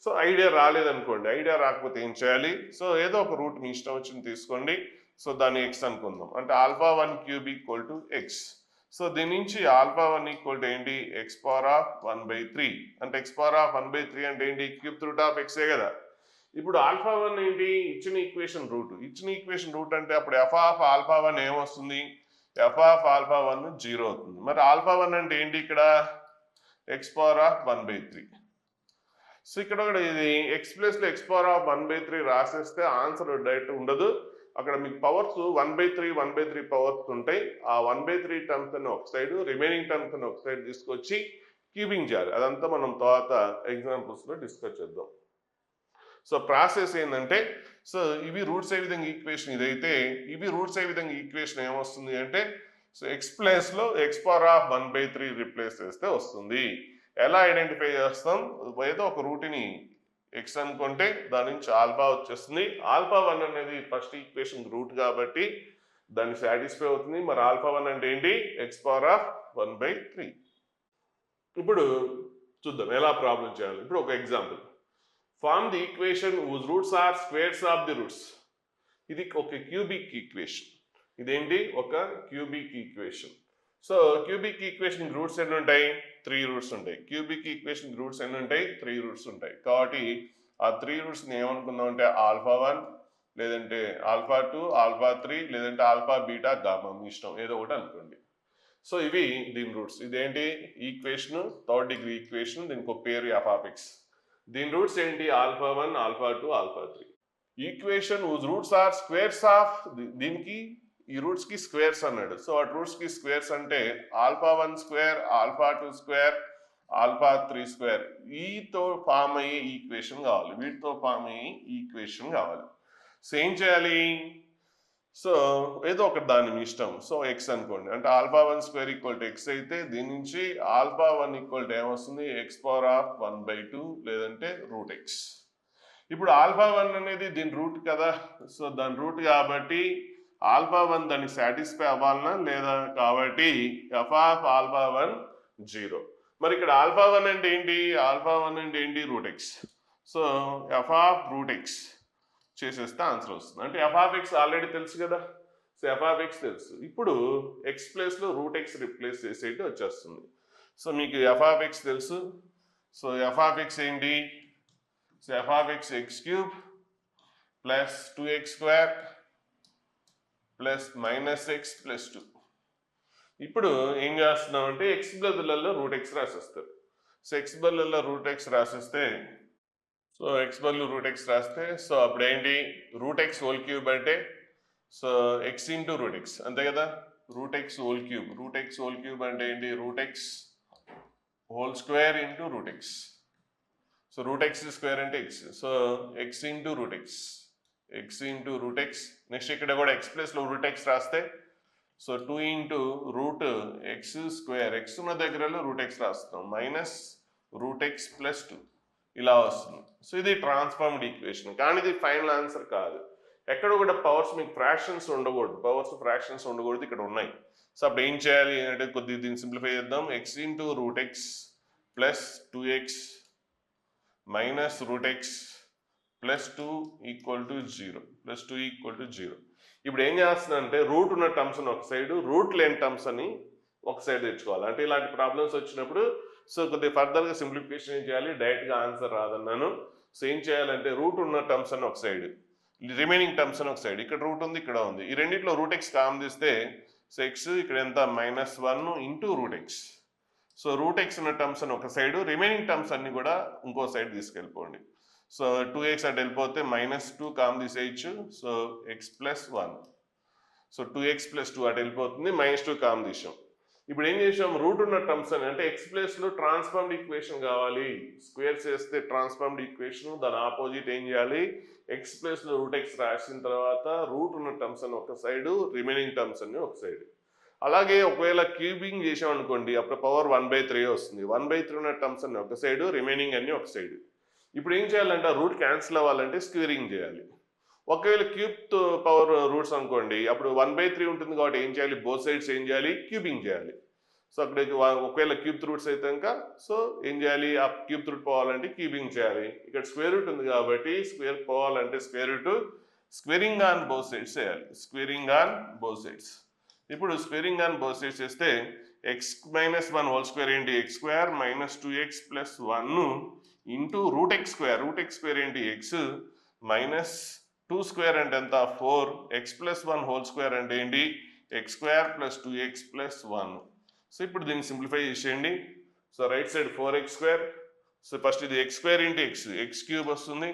సో ఐడియా రాలేదనుకోండి, ఐడియా రాకపోతే ఏం చేయాలి, సో ఏదో ఒక రూట్ మీ ఇష్టం వచ్చింది తీసుకోండి. సో దాన్ని ఎక్స్ అనుకుందాం. అంటే alpha 1 cube equal to X. So దీని నుంచి ఆల్ఫా 1 ఈక్వల్ టు ఏంటి ఎక్స్ పవర్ ఆఫ్ 1/3. అంటే ఎక్స్ పవర్ ఆఫ్ 1/3 అంటే ఏంటి క్యూబ్ రూట్ ఆఫ్ ఎక్సే కదా. ఇప్పుడు ఆల్ఫా 1 ఏంటి ఇచ్చిన ఈక్వేషన్ రూట్ అంటే అప్పుడు ఎఫ్ ఆఫ్ ఆల్ఫా 1 ఏమొస్తుంది ఎఫ్ ఆఫ్ ఆల్ఫా 1 0 అవుతుంది. మరి ఆల్ఫా 1 అంటే ఏంటి ఇక్కడ ఎక్స్ పవర్ ఆఫ్ 1/3. సో ఇక్కడ కూడా ఇది ఎక్స్ ప్లస్ లో ఎక్స్ పవర్ ఆఫ్ 1/3 రాసేస్తే ఆన్సర్ డైరెక్ట్ ఉండదు. అక్కడ మీకు పవర్స్ 1/3 పవర్స్ ఉంటాయి. ఆ 1/3 టర్మ్స్ అని ఒక సైడ్, రిమైనింగ్ టర్మ్స్ అని ఒక సైడ్ తీసుకొచ్చి క్యూబింగ్ చేయాలి. అదంతా మనం తర్వాత ఎగ్జాంపుల్స్లో డిస్కస్ చేద్దాం. సో ప్రాసెస్ ఏంటంటే సో ఇవి రూట్స్ ఏ విధంగా ఈక్వేషన్ ఇదైతే ఇవి రూట్స్ ఏ విధంగా ఈక్వేషన్ ఏమొస్తుంది అంటే సో ఎక్స్ ప్లేస్లో ఎక్స్ పవర్ ఆఫ్ 1/3 రిప్లేస్ చేస్తే వస్తుంది. ఎలా ఐడెంటిఫై చేస్తాం ఏదో ఒక రూట్ని ఎక్స్ అనుకుంటే దాని నుంచి ఆల్ఫా వచ్చేస్తుంది. ఆల్ఫా 1 అనేది ఫస్ట్ ఈక్వేషన్ రూట్ కాబట్టి దాన్ని సాటిస్ఫై అవుతుంది. మరి ఆల్ఫా 1 అంటే ఏంటి ఎక్స్ పవర్ ఆఫ్ 1/3. ఇప్పుడు చూద్దాం ఎలా ప్రాబ్లం చేయాలి. ఇప్పుడు ఒక example form the equation whose roots are squares of the roots. ఇది ఒక క్యూబిక్ ఈక్వేషన్. ఇదేంటి ఒక cubic equation. So cubic equation roots ఎన్ని ఉంటాయి 3 రూట్స్ ఉంటాయి. క్యూబిక్ ఈక్వేషన్ రూట్స్ ఎన్ని ఉంటాయి 3 రూట్స్ ఉంటాయి. కాబట్టి ఆ 3 రూట్స్ని ఏమనుకుందాం అంటే ఆల్ఫా 1 లేదంటే ఆల్ఫా 2 ఆల్ఫా 3 లేదంటే ఆల్ఫా బీటా గామా మీ ఇష్టం ఏదో ఒకటి అనుకోండి. సో ఇవి దీని రూట్స్. ఇదేంటి ఈక్వేషన్ 3rd డిగ్రీ ఈక్వేషన్. దీనికి ఒక పేరు ఎఫ్ ఆఫ్ ఎక్స్. దీని రూట్స్ ఏంటి alpha 1 alpha 2 alpha 3. Equation whose roots are squares of దీనికి ఈ రూట్స్ కి స్క్వేర్స్ అన్నాడు. సో ఆ రూట్స్ కి స్క్వేర్స్ అంటే alpha 1 square alpha 2 square alpha 3 square వీటితో ఫామ్ అయ్యే ఈక్వేషన్ కావాలి. సో ఏం చేయాలి సో ఏదో ఒకటి దాని మీ ఇష్టం. సో ఎక్స్ అనుకోండి. అంటే alpha 1 square equal to X అయితే దీని నుంచి ఆల్ఫా 1 ఈక్వల్ టు ఏమొస్తుంది ఎక్స్ పవర్ ఆఫ్ 1/2 లేదంటే రూట్ ఎక్స్. ఇప్పుడు ఆల్ఫా 1 అనేది దీని రూట్ కదా. సో దాని రూట్ కాబట్టి ఆల్ఫా 1 దానికి సాటిస్ఫై అవ్వాలన్నా లేదా కాబట్టి ఎఫ్ ఆఫ్ ఆల్ఫా 1 0. మరి ఇక్కడ ఆల్ఫా 1 అంటే ఏంటి root X. So f of root x చేసేస్తే ఆన్సర్ వస్తుంది. అంటే ఎఫ్ ఆఫ్ ఎక్స్ ఆల్రెడీ తెలుసు కదా. సో ఎఫ్ ఆఫ్ ఎక్స్ తెలుసు. ఇప్పుడు ఎక్స్ ప్లేస్లో రూట్ ఎక్స్ రిప్లేస్ చేసేటి వచ్చేస్తుంది. సో మీకు ఎఫ్ ఆఫ్ ఎక్స్ తెలుసు. సో ఎఫ్ ఆఫ్ ఎక్స్ ఏంటి so f of x x cube plus 2x square plus minus x plus 2. ఇప్పుడు ఏం చేస్తున్నాం అంటే ఎక్స్ బదులలో రూట్ ఎక్స్ రాసేస్తారు. సో ఎక్స్ బదులలో రూట్ ఎక్స్ రాసేస్తే సో అప్పుడు ఏంటి రూట్ ఎక్స్ హోల్ క్యూబ్ అంటే so x into root x అంతే కదా. రూట్ ఎక్స్ హోల్ క్యూబ్ అంటే ఏంటి root x whole square into root X. So root X square అంటే X. So x into root X next ఇక్కడ కూడా ఎక్స్ ప్లస్లో రూట్ ఎక్స్ రాస్తే so 2 into root X square X ఉన్న దగ్గరలో రూట్ ఎక్స్ రాస్తాం మైనస్ రూట్ ఎక్స్ ప్లస్ 2 ఇలా వస్తుంది. సో ఇది ట్రాన్స్ఫార్మ్డ్ ఈక్వేషన్. కానీ ఇది ఫైనల్ ఆన్సర్ కాదు. ఎక్కడ కూడా పవర్స్ మీకు ఫ్రాక్షన్స్ ఉండకూడదు. ఇక్కడ ఉన్నాయి. సో అప్పుడు ఏం చేయాలి అంటే కొద్దిగా దీన్ని సింప్లిఫై చేద్దాం. X into root X plus 2x minus root x plus 2 equal to 0. ఇప్పుడు ఏం చేస్తున్నా అంటే రూట్ ఉన్న టర్మ్స్ అని ఒక సైడ్, రూట్ లేని టర్మ్స్ అని ఒక సైడ్ తెచ్చుకోవాలి. అంటే ఇలాంటి ప్రాబ్లమ్స్ వచ్చినప్పుడు సో కొద్దిగా ఫర్దర్గా సింప్లిఫికేషన్ ఏం చేయాలి, డైరెక్ట్గా ఆన్సర్ రాదన్నాను. సో ఏం చేయాలంటే రూట్ ఉన్న టర్మ్స్ అని ఒక సైడ్, రిమైనింగ్ టర్మ్స్ అని ఒక సైడ్, ఇక్కడ రూట్ ఉంది ఇక్కడ ఉంది, ఈ రెండిట్లో రూట్ ఎక్స్ కామన్ తీస్తే సో ఎక్స్ ఇక్కడ ఎంత -1 into root X. So root X ఉన్న టర్మ్స్ అని ఒక సైడ్, రిమైనింగ్ టర్మ్స్ అన్ని కూడా ఇంకో సైడ్ తీసుకెళ్ళిపోండి. సో 2x అటు వెళ్ళిపోతే -2 కామన్ తీసేయచ్చు. So x+1. సో 2x+2 అటు వెళ్ళిపోతుంది, -2 కామన్ తీసాం. ఇప్పుడు ఏం చేసాం, రూట్ ఉన్న టర్మ్స్ అని అంటే ఎక్స్ ప్లేస్లో ట్రాన్స్ఫార్మ్డ్ ఈక్వేషన్ కావాలి, స్క్వేర్ చేస్తే ట్రాన్స్ఫార్మ్డ్ ఈక్వేషన్, దాని ఆపోజిట్ ఏం చేయాలి, ఎక్స్ ప్లేస్లో రూట్ ఎక్స్ రాసిన తర్వాత రూట్ ఉన్న టర్మ్స్ అని ఒక సైడు, రిమైనింగ్ టర్మ్స్ అన్ని ఒక సైడ్. అలాగే ఒకవేళ క్యూబింగ్ చేసాం అనుకోండి, అప్పుడు పవర్ 1/3 వస్తుంది. 1/3 ఉన్న టర్మ్స్ అన్ని ఒక సైడు, రిమైనింగ్ అన్ని ఒక సైడ్. ఇప్పుడు ఏం చేయాలంటే రూట్ క్యాన్సిల్ అవ్వాలంటే స్క్వేరింగ్ చేయాలి. ఒకవేళ క్యూబ్ పవర్ రూట్స్ అనుకోండి, అప్పుడు 1/3 ఉంటుంది కాబట్టి ఏం చేయాలి, బోత్ సైడ్స్ ఏం చేయాలి, క్యూబింగ్ చేయాలి. సో అక్కడ ఒకవేళ క్యూబ్ రూట్స్ అయితే కనుక సో ఏం చేయాలి, ఆ క్యూబ్ రూట్ పోవాలంటే క్యూబింగ్ చేయాలి. ఇక్కడ స్క్వేర్ రూట్ ఉంది కాబట్టి స్క్వేర్ పోవాలంటే square root, squaring on both sides చేయాలి, స్క్వేరింగ్ ఆన్ బోత్ సైడ్స్. ఇప్పుడు స్క్వేరింగ్ ఆన్ బోత్ సైడ్స్ చేస్తే x-1 హోల్ స్క్వేర్ ఏంటి, x² -2x+1 into root X square ఏంటి, x -2 స్క్వేర్ అంటే ఎంత 4, x+1 హోల్ స్క్వేర్ అంటే ఏంటి, x² + 2x+1. సో ఇప్పుడు దీన్ని సింప్లిఫై చేసేయండి. So right side 4x², so first ఇది x² ఇంటూ x³ వస్తుంది.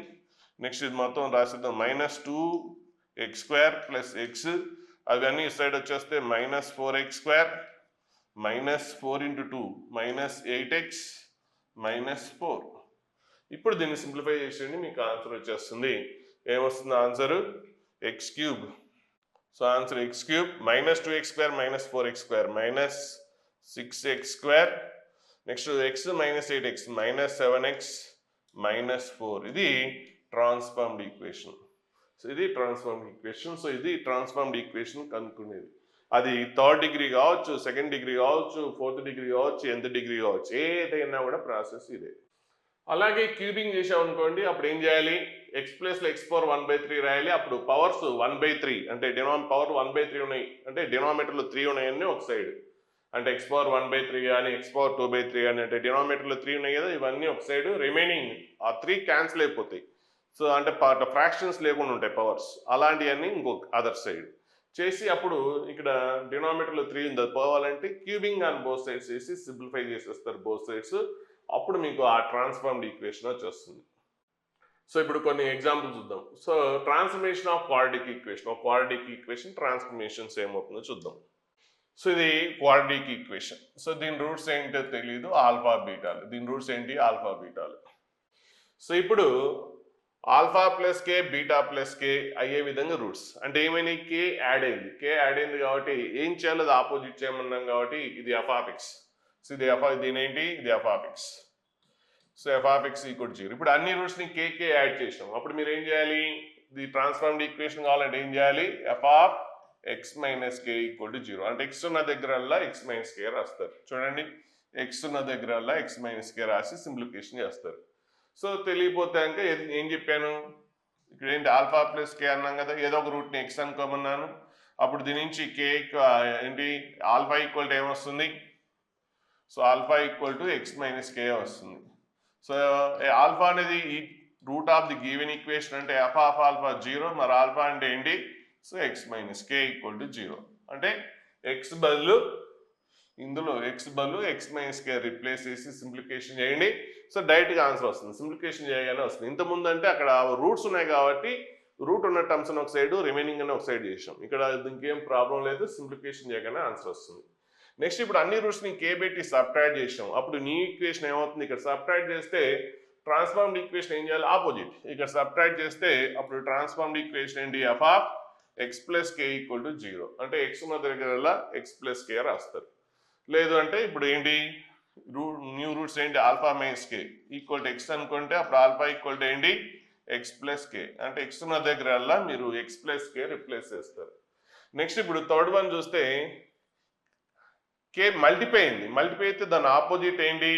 నెక్స్ట్ ఇది మొత్తం రాసిద్దాం, -2x² + x, అవన్నీ ఈ సైడ్ వచ్చేస్తే -4x² -4 × 2 -8x -4. ఇప్పుడు దీన్ని సింప్లిఫై చేసేయండి, మీకు ఆన్సర్ వచ్చేస్తుంది. ఏమొస్తుంది answer, x³. So answer x³ -2x² -4x² -6x², next x -8x -7x -4. ఇది ట్రాన్స్ఫార్మ్డ్ ఈక్వేషన్. సో ఇది ట్రాన్స్ఫార్మ్డ్ ఈక్వేషన్. సో ఇది ట్రాన్స్ఫార్మ్డ్ ఈక్వేషన్ కనుక్కునేది. అది 3rd డిగ్రీ కావచ్చు, 2nd డిగ్రీ కావచ్చు, 4th డిగ్రీ కావచ్చు, nth డిగ్రీ కావచ్చు, ఏదైనా కూడా ప్రాసెస్ ఇదే. అలాగే క్యూబింగ్ చేసామనుకోండి, అప్పుడు ఏం చేయాలి, ఎక్స్ ప్లేస్లో x⁴ 1/3 రాయాలి. అప్పుడు పవర్స్ 1/3 అంటే పవర్ 1/3 ఉన్నాయి అంటే డినామినేటర్లో 3 ఉన్నాయని ఒక సైడ్, అంటే x⁴ 1/3 కానీ x⁴ 2/3 కానీ అంటే డినామినేటర్లో 3 ఉన్నాయి కదా, ఇవన్నీ ఒక సైడ్, రిమైనింగ్ ఆ 3 క్యాన్సిల్ అయిపోతాయి. సో అంటే ఫ్రాక్షన్స్ లేకుండా ఉంటాయి పవర్స్, అలాంటివన్నీ ఇంకొక అదర్ సైడ్ చేసి అప్పుడు ఇక్కడ డినామినేటర్లో 3 ఉంది, పోవాలంటే క్యూబింగ్ ఆన్ బోత్ సైడ్స్ చేసి సింప్లిఫై చేసేస్తారు బోత్ సైడ్స్. అప్పుడు మీకు ఆ ట్రాన్స్ఫార్మ్డ్ ఈక్వేషన్ వచ్చేస్తుంది. సో ఇప్పుడు కొన్ని ఎగ్జాంపుల్స్ చూద్దాం. So transformation of quadratic equation, ఒక క్వాడ్రాటిక్ ఈక్వేషన్ ట్రాన్స్ఫర్మేషన్స్ ఏమవుతుందో చూద్దాం. సో ఇది క్వాడ్రాటిక్ ఈక్వేషన్. సో దీని రూట్స్ ఏంటో తెలియదు, ఆల్ఫా బీటాలు. దీని రూట్స్ ఏంటి, ఆల్ఫా బీటాలు. సో ఇప్పుడు ఆల్ఫా ప్లస్ కే బీటా ప్లస్ కే అయ్యే విధంగా రూట్స్ అంటే ఏమైనా కే యాడ్ అయింది కాబట్టి ఏం చేయాలో అది ఆపోజిట్ చేయమన్నాం కాబట్టి ఇది f(x). సో ఇది దీని ఏంటి, ఇది f(x). So f(x) = 0. ఇప్పుడు అన్ని రూట్స్ ని కే యాడ్ చేసాం, అప్పుడు మీరు ఏం చేయాలి, ఇది ట్రాన్స్ఫార్మ్డ్ ఈక్వేషన్ కావాలంటే ఏం చేయాలి, f(x - k) = 0. అంటే x ఉన్న దగ్గరల్లా x - k రాస్తారు. చూడండి, x ఉన్న దగ్గరల్లా x - k రాసి సింప్లిఫికేషన్ చేస్తారు. సో తెలియపోతే కనుక ఏం చెప్పాను, ఇక్కడ ఏంటి ఆల్ఫా ప్లస్ కే అన్నాం కదా, ఏదో ఒక రూట్ని ఎక్స్ అనుకోమన్నాను. అప్పుడు దీని నుంచి కే ఏంటి, ఆల్ఫా ఈక్వల్ ఏమొస్తుంది, సో ఆల్ఫా = x - k వస్తుంది. సో ఆల్ఫా అనేది ఈ route of the given equation అంటే f(α) 0, మరి ఆల్ఫా అంటే ఏంటి, సో x - k = 0. అంటే x బదులు ఇందులో x - k రిప్లేస్ చేసి సింప్లిఫికేషన్ చేయండి. సో డైరెక్ట్గా ఆన్సర్ వస్తుంది, సింప్లిఫికేషన్ చేయగానే వస్తుంది. ఇంతకుముందు అంటే అక్కడ రూట్స్ ఉన్నాయి కాబట్టి రూట్ ఉన్న టర్మ్స్ అని ఒక సైడ్, రిమైనింగ్ అని ఒక సైడ్ చేసాం. ఇక్కడ ఇంకేం ప్రాబ్లం లేదు, సింప్లిఫికేషన్ చేయగానే ఆన్సర్ వస్తుంది. నెక్స్ట్ ఇప్పుడు అన్ని రూట్స్ని కే పెట్టి సబ్ట్రాక్ట్ చేసాం, అప్పుడు నీ ఈక్వేషన్ ఏమవుతుంది, ఇక్కడ సబ్ట్రాక్ట్ చేస్తే ట్రాన్స్ఫార్మ్డ్ ఈక్వేషన్ ఏం చేయాలి, ఆపోజిట్. ఇక్కడ సబ్ట్రాక్ట్ చేస్తే అప్పుడు ట్రాన్స్ఫార్మ్డ్ ఈక్వేషన్ ఏంటి, f(x + k) = 0. అంటే x ఉన్న దగ్గర x + k రాస్తారు. లేదు అంటే ఇప్పుడు ఏంటి, న్యూ రూట్స్ ఏంటి, ఆల్ఫా - k = x అనుకుంటే అప్పుడు ఆల్ఫా ఏంటి, x + k. అంటే x ఉన్న దగ్గరల్లా మీరు x + k రిప్లేస్ చేస్తారు. నెక్స్ట్ ఇప్పుడు 3rd వన్ చూస్తే k మల్టిప్లై అయితే దాని ఆపోజిట్ ఏంటి,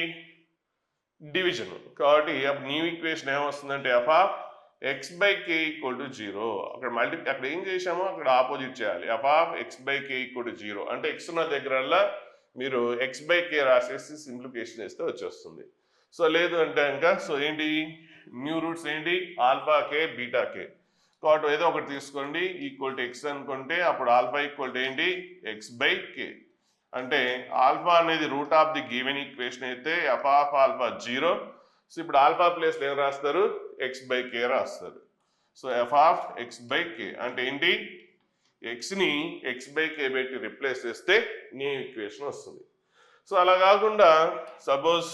డివిజన్. కాబట్టి అప్పుడు న్యూ ఈక్వేషన్ ఏమొస్తుందంటే f(x / k) = 0. అక్కడ ఏం చేసామో అక్కడ ఆపోజిట్ చేయాలి, f(x / k) = 0. అంటే x ఉన్న దగ్గరల్లా మీరు x / k రాసేసి సింప్లిఫికేషన్ చేస్తే వచ్చేస్తుంది. సో లేదు అంటే ఇంకా సో ఏంటి, న్యూ రూట్స్ ఏంటి ఆల్ఫా కే బీటా కే. కాబట్టి ఏదో ఒకటి తీసుకోండి ఈక్వల్ టు ఎక్స్ అనుకుంటే అప్పుడు ఆల్ఫా ఈక్వల్ టు ఏంటి ఎక్స్ బై కే. అంటే ఆల్ఫా అనేది root of the given equation అయితే ఎఫ్ ఆఫ్ ఆల్ఫా 0. సో ఇప్పుడు ఆల్ఫా ప్లేస్ ఏం రాస్తారు ఎక్స్ బై కే రాస్తారు. So f of X by కే అంటే ఏంటి ఎక్స్ని ఎక్స్ బై కే పెట్టి రిప్లేస్ చేస్తే న్యూ ఈక్వేషన్ వస్తుంది. సో అలా కాకుండా సపోజ్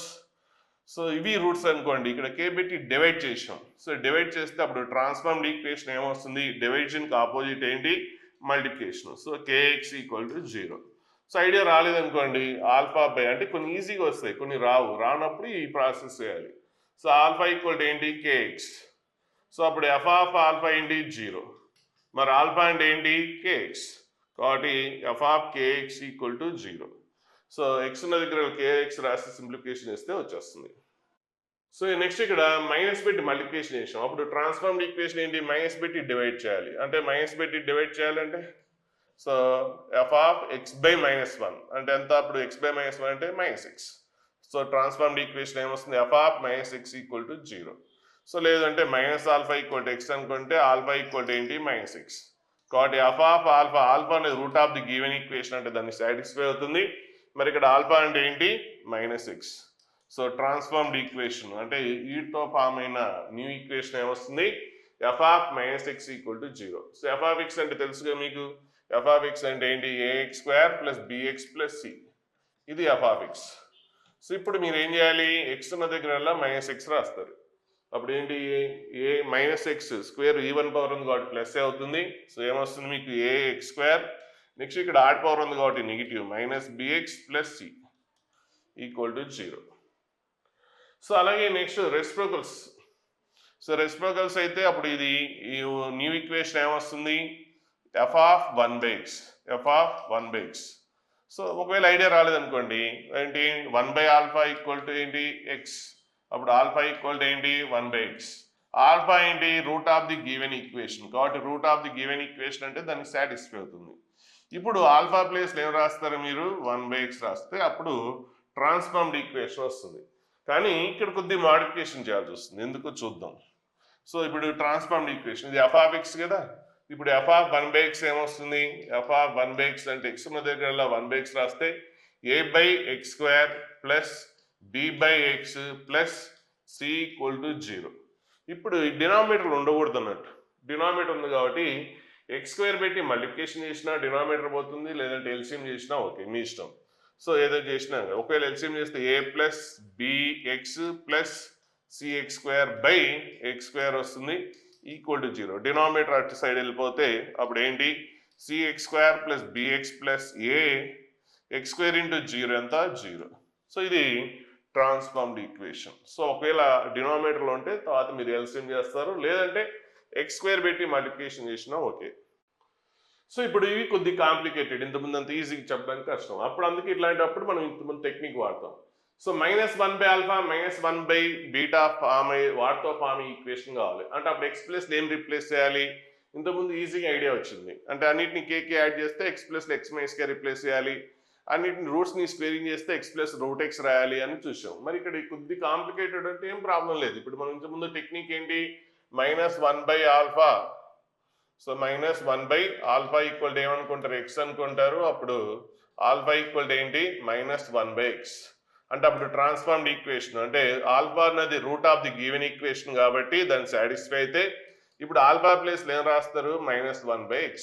సో ఇవి రూట్స్ అనుకోండి ఇక్కడ కే పెట్టి డివైడ్ చేసాం. సో డివైడ్ చేస్తే అప్పుడు ట్రాన్స్ఫార్మ్డ్ ఈక్వేషన్ ఏమొస్తుంది డివిజన్కి ఆపోజిట్ ఏంటి multiplication. So k x equal to 0. So idea రాలేదనుకోండి ఆల్ఫా బై అంటే కొన్ని ఈజీగా వస్తాయి కొన్ని రానప్పుడు ఈ ప్రాసెస్ చేయాలి. సో ఆల్ఫా ఈక్వల్ టు ఏంటి కేఎక్స్. సో అప్పుడు ఎఫ్ ఆఫ్ ఆల్ఫా ఏంటి 0. మరి ఆల్ఫా అంటే ఏంటి కేఎక్స్ కాబట్టి f of kx equal to 0. So x ఉన్న దగ్గర కేఎక్స్ రాసి సింప్లిఫికేషన్ చేస్తే వచ్చేస్తుంది. సో నెక్స్ట్ ఇక్కడ మైనస్ పెట్టి మల్టిప్లికేషన్ చేసాం. అప్పుడు ట్రాన్స్ఫార్మ్డ్ ఈక్వేషన్ ఏంటి మైనస్ పెట్టి డివైడ్ చేయాలి. అంటే మైనస్ పెట్టి డివైడ్ చేయాలంటే so f of X by -1 అంటే ఎంత అప్పుడు ఎక్స్ బై -1 అంటే -x. సో ట్రాన్స్ఫార్మ్డ్ ఈక్వేషన్ ఏమొస్తుంది F of -x equal to 0. So లేదంటే minus alpha equal to x అనుకుంటే ఆల్ఫా ఈక్వల్ టు ఏంటి -x. కాబట్టి ఎఫ్ ఆఫ్ ఆల్ఫా ఆల్ఫా అనేది root of the given equation అంటే దాన్ని సాటిస్ఫై అవుతుంది. మరి ఇక్కడ ఆల్ఫా అంటే ఏంటి -x. సో ట్రాన్స్ఫార్మ్డ్ ఈక్వేషన్ అంటే వీటితో ఫామ్ అయిన న్యూ ఈక్వేషన్ ఏమొస్తుంది F of -x equal to 0. So f of X అంటే తెలుసుగా మీకు ఎఫ్ ఆఫ్ ఎక్స్ అంటే ఏంటి ax² plus bx plus c. ఇది ఎఫ్ ఆఫ్ ఎక్స్. సో ఇప్పుడు మీరు ఏం చేయాలి ఎక్స్ ఉన్న దగ్గర -x రాస్తారు. అప్పుడు ఏంటి ఏ -x స్క్వేర్ ఈవెన్ పవర్ ఉంది కాబట్టి ప్లస్ అవుతుంది. సో ఏమొస్తుంది మీకు ax². నెక్స్ట్ ఇక్కడ ఆడ్ పవర్ ఉంది కాబట్టి negative -bx plus c equal to 0. So అలాగే నెక్స్ట్ రెసిప్రోకల్స్. సో రెసిప్రోకల్స్ అయితే అప్పుడు ఇది న్యూ ఈక్వేషన్ ఏమొస్తుంది F of 1/x f of 1/x. So ఒకవేళ ఐడియా రాలేదనుకోండి ఏంటి 1 ఆల్ఫా ఈక్వల్ టు ఏంటి ఎక్స్. అప్పుడు ఆల్ఫా ఈక్వల్ టు ఏంటి 1/x. ఆల్ఫా ఏంటి root of the given equation కాబట్టి root of the given equation అంటే దానికి సాటిస్ఫై అవుతుంది. ఇప్పుడు ఆల్ఫా ప్లేస్లో ఏం రాస్తారు మీరు 1/x రాస్తే అప్పుడు ట్రాన్స్ఫార్మ్డ్ ఈక్వేషన్ వస్తుంది. కానీ ఇక్కడ కొద్దిగా మాడిఫికేషన్ చేయాల్సి వస్తుంది ఎందుకో చూద్దాం. సో ఇప్పుడు ట్రాన్స్ఫార్మ్డ్ ఈక్వేషన్ ఇది ఎఫ్ ఆఫ్ ఎక్స్ కదా. ఇప్పుడు ఎఫ్ ఆఫ్ 1/x ఏమొస్తుంది ఎఫ్ ఆఫ్ 1/x అంటే ఎక్స్ ఉన్న దగ్గర 1/x రాస్తే a/x² plus b/x plus c equal to 0. ఇప్పుడు ఈ డినామినేటర్లు ఉండకూడదు అన్నట్టు. డినామినేటర్ ఉంది కాబట్టి x² పెట్టి మల్టిప్లికేషన్ చేసినా డినామినేటర్ పోతుంది లేదంటే ఎల్సిఎం చేసినా ఓకే మీ ఇష్టం. సో ఏదో చేసినా ఒకవేళ ఎల్సిఎం చేస్తే a plus bx plus cx² by x² వస్తుంది ఈక్వల్ టు 0. డినామినేటర్ అటు సైడ్ వెళ్ళిపోతే అప్పుడు ఏంటి cx² plus bx plus a x² into 0 ఎంత 0. సో ఇది ట్రాన్స్ఫార్మ్డ్ ఈక్వేషన్. సో ఒకవేళ డినామినేటర్లో ఉంటే తర్వాత మీరు ఎల్సిఎం చేస్తారు లేదంటే x² పెట్టి మల్టిప్లికేషన్ చేసినా ఓకే. సో ఇప్పుడు ఇవి కొద్ది కాంప్లికేటెడ్ ఇంతకుముందు అంత ఈజీగా చెప్పడానికి కష్టం. అప్పుడు అందుకే ఇట్లాంటప్పుడు మనం ఇంతకుముందు టెక్నిక్ వాడతాం. సో -1 ఆల్ఫా -1 బీటా ఫామ్ వాటితో ఫామ్ ఈక్వేషన్ కావాలి అంటే అప్పుడు ఎక్స్ ప్లస్ ఏం రిప్లేస్ చేయాలి ఇంతకుముందు ఈజీగా ఐడియా వచ్చింది. అంటే అన్నిటిని కేకే యాడ్ చేస్తే ఎక్స్ ప్లస్ ఎక్స్ మైనస్గా రిప్లేస్ చేయాలి. అన్నిటిని రూట్స్ని స్క్వేరింగ్ చేస్తే ఎక్స్ ప్లస్ రూట్ ఎక్స్ రాయాలి అని చూసాం. మరి ఇక్కడ కొద్ది కాంప్లికేటెడ్ అంటే ఏం ప్రాబ్లం లేదు. ఇప్పుడు మనం ఇంతకుముందు టెక్నిక్ ఏంటి -1 alpha. So -1 alpha equal to ఏమనుకుంటారు ఎక్స్ అనుకుంటారు. అప్పుడు ఆల్ఫా ఈక్వల్ టు ఏంటి -1/x అంటే అప్పుడు ట్రాన్స్ఫార్మ్డ్ ఈక్వేషన్ అంటే ఆల్ఫా అన్నది route of the given equation కాబట్టి దాన్ని సాటిస్ఫై అయితే ఇప్పుడు ఆల్ఫా ప్లేస్లో ఏం రాస్తారు -1/x.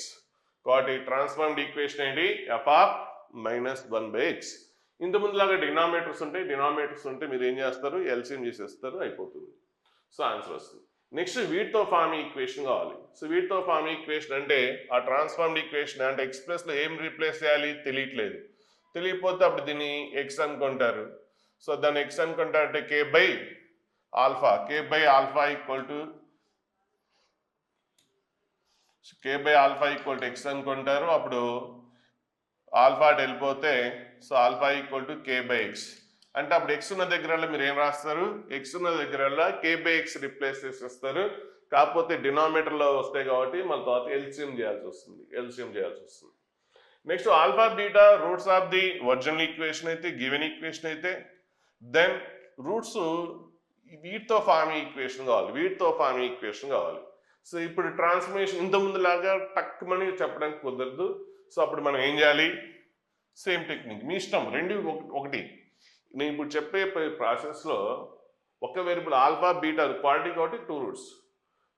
కాబట్టి ట్రాన్స్ఫార్మ్డ్ ఈక్వేషన్ ఏంటి ఎఫ్ ఆఫ్ -1/x. ఇంతకుముందులాగా డినామినేటర్స్ ఉంటే మీరు ఏం చేస్తారు ఎల్సిఎం చేసేస్తారు అయిపోతుంది. సో ఆన్సర్ వస్తుంది. నెక్స్ట్ వీటితో ఫామ్ ఈక్వేషన్ కావాలి. సో వీటితో ఫామ్ ఈక్వేషన్ అంటే ఆ ట్రాన్స్ఫార్మ్డ్ ఈక్వేషన్ అంటే ఎక్స్ ప్లస్లో ఏం రీప్లేస్ చేయాలి తెలియట్లేదు. తెలియకపోతే అప్పుడు దీన్ని ఎక్స్ అనుకుంటారు. సో దాన్ని ఎక్స్ అనుకుంటారు అంటే k by alpha equal to X అనుకుంటారు. అప్పుడు ఆల్ఫా అటు వెళ్ళిపోతే so alpha equal to k/x అంటే అప్పుడు ఎక్స్ ఉన్న దగ్గర మీరు ఏం రాస్తారు ఎక్స్ ఉన్న దగ్గర k/x రిప్లేస్ చేసేస్తారు. కాకపోతే డినామినేటర్లో వస్తాయి కాబట్టి మన తర్వాత ఎల్సిఎం చేయాల్సి వస్తుంది. Next alpha beta roots of the original equation అయితే గివెన్ ఈక్వేషన్ అయితే దెన్ రూట్స్ వీటితో ఫామ్ ఈక్వేషన్ కావాలి. సో ఇప్పుడు ట్రాన్స్ఫర్మేషన్ ఇంత ముందులాగా టక్కుమని చెప్పడానికి కుదరదు. సో అప్పుడు మనం ఏం చేయాలి? సేమ్ టెక్నిక్, మీ ఇష్టం, రెండు ఒకటి. నేను ఇప్పుడు చెప్పే ప్రాసెస్లో ఒక వేరియబుల్ ఆల్ఫా బీటా క్వాలిటీ కాబట్టి 2 రూట్స్.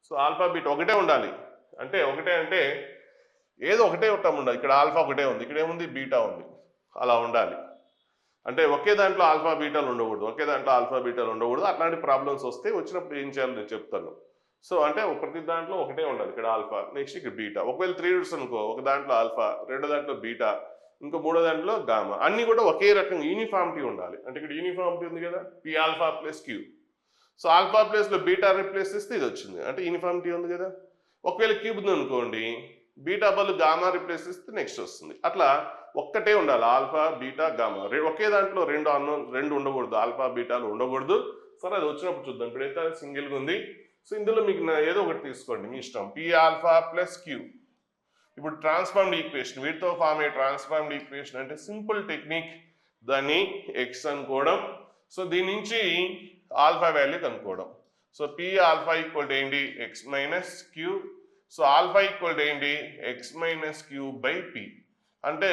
సో ఆల్ఫా బీటా ఒకటే ఉండాలి. అంటే ఏదో ఒకటే టర్మ్ ఉండాలి. ఇక్కడ ఆల్ఫా ఒకటే ఉంది, ఇక్కడ ఏముంది? బీటా ఉంది. అలా ఉండాలి. అంటే ఒకే దాంట్లో ఆల్ఫా బీటాలు ఉండకూడదు. అట్లాంటి ప్రాబ్లమ్స్ వస్తే వచ్చినప్పుడు ఏం చేయాలో నేను చెప్తాను. సో అంటే ప్రతి దాంట్లో ఒకటే ఉండాలి. ఇక్కడ ఆల్ఫా, నెక్స్ట్ ఇక్కడ బీటా. ఒకవేళ 3 రూట్స్ అనుకో, ఒక దాంట్లో ఆల్ఫా, రెండో దాంట్లో బీటా, ఇంకో మూడో దాంట్లో గామా. అన్ని కూడా ఒకే రకంగా యూనిఫామిటీ ఉండాలి. అంటే ఇక్కడ యూనిఫామిటీ ఉంది కదా, p alpha plus q. So alpha ప్లేస్లో బీటా రిప్లేస్ చేస్తే ఇది వచ్చింది, అంటే యూనిఫామిటీ ఉంది కదా. ఒకవేళ క్యూబ్ ఉంది అనుకోండి, బీటా బదులు గామా రిప్లేస్ చేస్తే నెక్స్ట్ వస్తుంది. అట్లా ఒక్కటే ఉండాలి, ఆల్ఫా బీటా గామా. ఒకే దాంట్లో రెండు ఉండకూడదు, ఆల్ఫా బీటాలు ఉండకూడదు. సరే అది వచ్చినప్పుడు చూద్దాం. ఇప్పుడైతే సింగిల్గా ఉంది. సో ఇందులో మీకు ఏదో ఒకటి తీసుకోండి, మీ ఇష్టం. P alpha plus q. ఇప్పుడు ట్రాన్స్ఫార్మ్డ్ ఈక్వేషన్, వీటితో ఫామ్ అయ్యే ట్రాన్స్ఫార్మ్డ్ ఈక్వేషన్ అంటే సింపుల్ టెక్నిక్. దాన్ని ఎక్స్ అనుకోవడం. సో దీని నుంచి ఆల్ఫా వాల్యూ కనుక్కోవడం. సో పి ఆల్ఫా ఈక్వల్ ఏంటి? X minus q. So alpha equal ఏంటి? X minus q by p. అంటే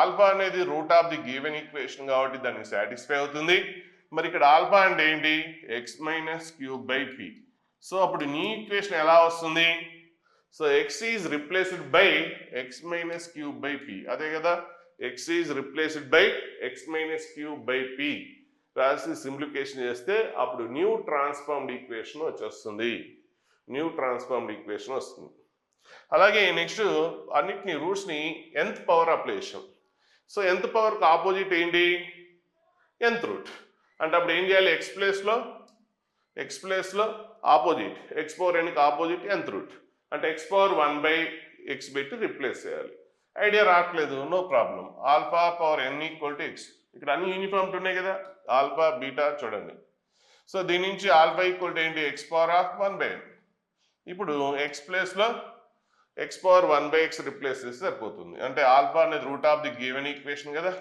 ఆల్ఫా అనేది root of the given equation కాబట్టి దానికి సాటిస్ఫై అవుతుంది. మరి ఇక్కడ ఆల్ఫా అంటే ఏంటి? X minus q by p. So అప్పుడు నీ ఈక్వేషన్ ఎలా వస్తుంది? So x is replaced by x minus q by p. అదే కదా, x is replaced by x minus q by p రాసి సింప్లిఫికేషన్ చేస్తే అప్పుడు న్యూ ట్రాన్స్ఫార్మ్డ్ ఈక్వేషన్ వచ్చేస్తుంది. అలాగే నెక్స్ట్ అన్నిటిని రూట్స్ని nth పవర్ అప్లై చేసాం. సో nth పవర్కి ఆపోజిట్ ఏంటి? nth root. అంటే అప్పుడు ఏం చేయాలి? ఎక్స్ ప్లేస్లో ఆపోజిట్, ఎక్స్ పవర్ ఎన్కి ఆపోజిట్ nth రూట్. అంటే ఎక్స్ పవర్ 1/x పెట్టి రిప్లేస్ చేయాలి. ఐడియా రావట్లేదు, no problem. Alpha power n equal to X. ఇక్కడ అన్ని యూనిఫామ్ట్ ఉన్నాయి కదా, ఆల్ఫా బీటా చూడండి. సో దీని నుంచి ఆల్ఫా ఈక్వల్ టు ఏంటి? X power of 1/n. ఇప్పుడు ఎక్స్ ప్లేస్లో ఎక్స్ పవర్ 1/x రిప్లేస్ చేస్తే సరిపోతుంది. అంటే ఆల్ఫా అనేది root of the given equation కదా,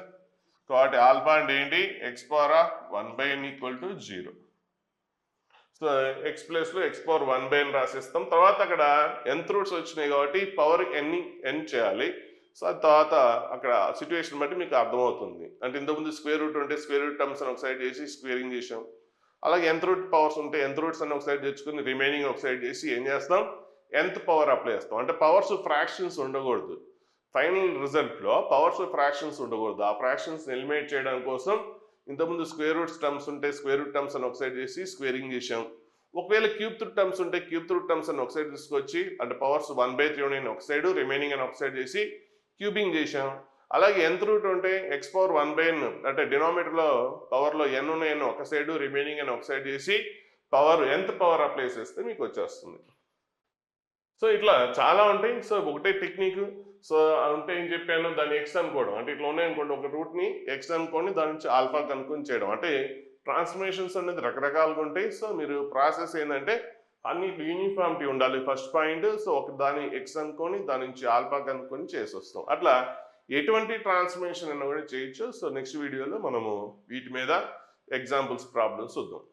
కాబట్టి ఆల్ఫా అంటే ఏంటి? X power of 1/n equal to 0. So X ప్లేస్లో ఎక్స్ పవర్ 1/n రాసేస్తాం. తర్వాత అక్కడ nth రూట్స్ వచ్చినాయి కాబట్టి పవర్ n చేయాలి. సో తర్వాత అక్కడ సిచ్యువేషన్ బట్టి మీకు అర్థమవుతుంది. అంటే ఇంతకుముందు స్క్వేర్ రూట్ ఉంటే స్క్వేర్ రూట్ టర్మ్స్ అని ఒక సైడ్ చేసి స్క్వేరింగ్ చేసాం. అలాగే nth రూట్ పవర్స్ ఉంటే nth రూట్స్ అని ఒక సైడ్ తెచ్చుకుని రిమైనింగ్ ఒక సైడ్ చేసి ఏం చేస్తాం? nth పవర్ అప్లై చేస్తాం. అంటే పవర్స్ ఫ్రాక్షన్స్ ఉండకూడదు. ఫైనల్ రిజల్ట్లో పవర్స్ ఫ్రాక్షన్స్ ఉండకూడదు. ఆ ఫ్రాక్షన్స్ ఎలిమినేట్ చేయడం కోసం ఇంతకుముందు స్క్వేర్ రూట్స్ టర్మ్స్ ఉంటే స్క్వేర్ రూట్ టర్మ్స్ అని ఒక సైడ్ చేసి స్క్వేరింగ్ చేసాం. ఒకవేళ క్యూబ్ రూట్ టర్మ్స్ ఉంటే క్యూబ్ రూట్ టర్మ్స్ అని ఒక సైడ్ తీసుకొచ్చి అంటే పవర్స్ 1/3 అని ఒక సైడ్, రిమైనింగ్ అని ఒక సైడ్ చేసి క్యూబింగ్ చేసాం. అలాగే nth రూట్ ఉంటే ఎక్స్ పవర్ 1/n అంటే డినామినేటర్లో పవర్లో n ఉన్నాయని ఒక సైడ్, రిమైనింగ్ అని ఒక సైడ్ చేసి nth పవర్ అప్లై చేస్తే మీకు వచ్చేస్తుంది. సో ఇట్లా చాలా ఉంటాయి. సో ఒకటే టెక్నిక్. సో అంటే ఏం చెప్పాను, దాన్ని ఎక్స్ అనుకోవడం. అంటే ఇట్లా ఉన్నాయనుకోండి, ఒక రూట్ని ఎక్స్ అనుకోండి, దాని నుంచి ఆల్ఫా కనుక్కొని చేయడం. అంటే ట్రాన్స్ఫర్మేషన్స్ అనేది రకరకాలుగా ఉంటాయి. సో మీరు ప్రాసెస్ ఏంటంటే అన్ని యూనిఫామిటీ ఉండాలి ఫస్ట్ పాయింట్. సో ఒక దాన్ని ఎక్స్ అనుకొని దాని నుంచి ఆల్ఫా కనుక్కొని చేసి వస్తాం. అట్లా ఎటువంటి ట్రాన్స్ఫర్మేషన్ అన్న కూడా చేయొచ్చు. సో నెక్స్ట్ వీడియోలో మనము వీటి మీద ఎగ్జాంపుల్స్ ప్రాబ్లమ్స్ చూద్దాం.